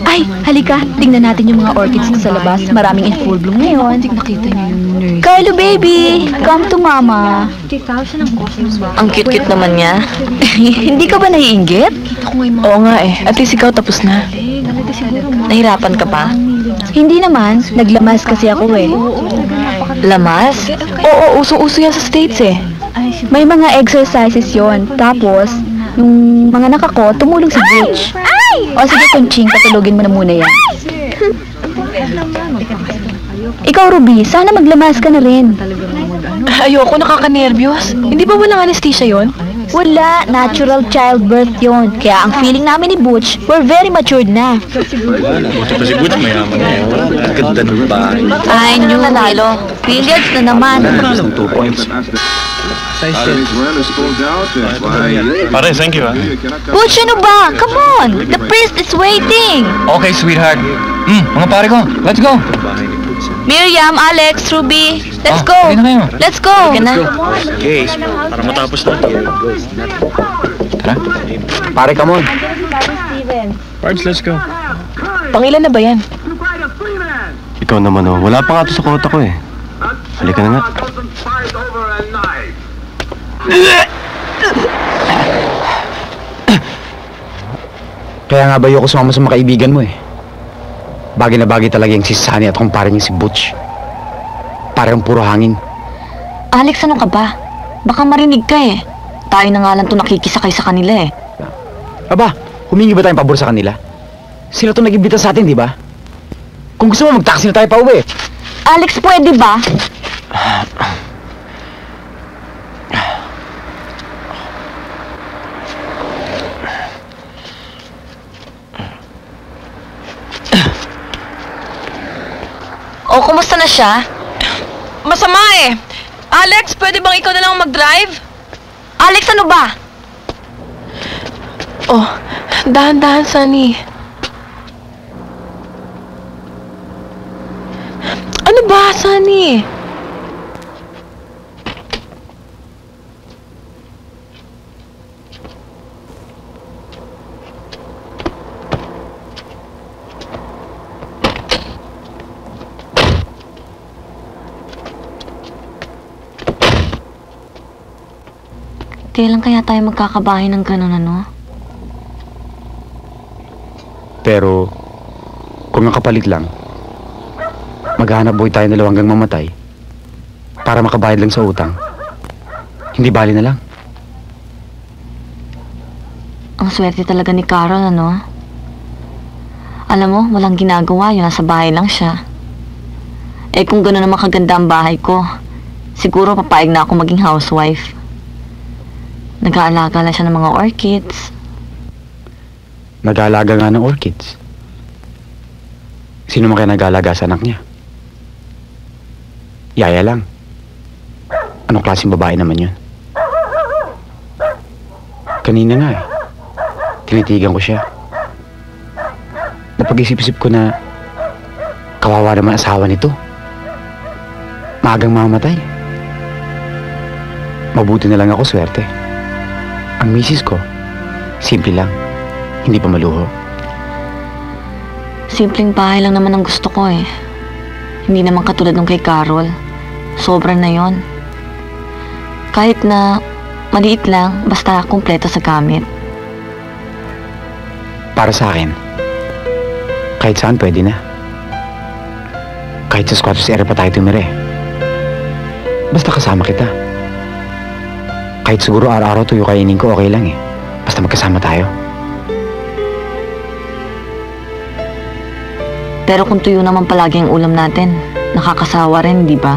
Ay, halika. Tingnan natin yung mga orchids sa labas. Maraming in full bloom ngayon. Nakita niyo yung nurse. Carlo, baby! Come to mama. Ang cute-cute naman niya. Hindi ka ba naiinggit? Oo nga eh. At least ikaw tapos na. Nahirapan ka pa? Hindi naman. Naglamas kasi ako eh. Lamas? Oo, uso-uso yan sa States eh. May mga exercises yon. Tapos, nung mga anak ako, tumulong si Butch. O sige, Kunching, patulogin mo na muna yan. Ikaw, Ruby, sana maglamas ka na rin. Ayoko, nakaka-nervyos. Hindi ba walang anesthesia yon? Wala, natural childbirth yon. Kaya ang feeling namin ni Butch, we're very matured na. Buti pa si Butch, mayaman na yun. Ang ganda ng bahay. Ay, nyo, Lalo. Periods na naman. Ng 2 points. Pare, thank you ah. Butch, ano ba? Come on! The priest is waiting! Okay, sweetheart. Mga pare ko, let's go. Miriam, Alex, Ruby, let's go! Okay na kayo. Let's go! Okay, para matapos na. Tara. Pare, come on. Pards, let's go. Pangilan na ba yan? Ikaw naman oh, wala pa nga to sa kota ko eh. Halika na nga. Kaya nga ba ayoko sumama sa mga kaibigan mo eh. Bagay na bagay talaga yung si Sunny at kumpare niya si Butch. Parang puro hangin. Alex, ano ka ba? Baka marinig ka eh. Tayo na nga lang to nakikisakay sa kanila eh. Aba, humingi ba tayong pabor sa kanila? Sila to nag-imbita sa atin, di ba? Kung gusto mo, mag-taxi na tayo pa uwi. Alex, pwede ba? O, kumusta na siya? Masama eh. Alex, pwede bang ikaw na lang mag-drive? Alex, ano ba? Oh, dahan-dahan, Sunny. Ano ba, Sunny? Kailan kaya tayo magkakabahay ng ganun, ano? Pero, kung ang kapalit lang, maghahanap buhay tayo dalawa hanggang mamatay para makabayad lang sa utang. Hindi bali na lang. Ang swerte talaga ni Carol, ano? Alam mo, walang ginagawa yun. Nasa bahay lang siya. Eh kung gano'n naman kaganda ang bahay ko, siguro papayag na ako maging housewife. Nag-aalaga lang siya ng mga orchids. Nag-aalaga nga ng orchids. Sino man kaya nag-aalaga sa anak niya? Yaya lang. Anong klaseng babae naman yun? Kanina nga eh. Tinitigan ko siya. Napag-isip-isip ko na kawawa naman asawa nito. Maagang mamatay. Mabuti na lang ako, swerte. Ang misis ko, simple lang. Hindi pa maluho. Simpleng bahay lang naman ang gusto ko eh. Hindi naman katulad nung kay Carol. Sobra na yon. Kahit na maliit lang, basta kumpleto sa gamit. Para sa akin, kahit saan pwede na. Kahit sa squatters area pa tayo tumire. Basta kasama kita. Kahit siguro araw-araw tuyo kainin ko, okay lang eh. Basta magkasama tayo. Pero kung tuyo naman palagi ang ulam natin, nakakasawa rin, di ba?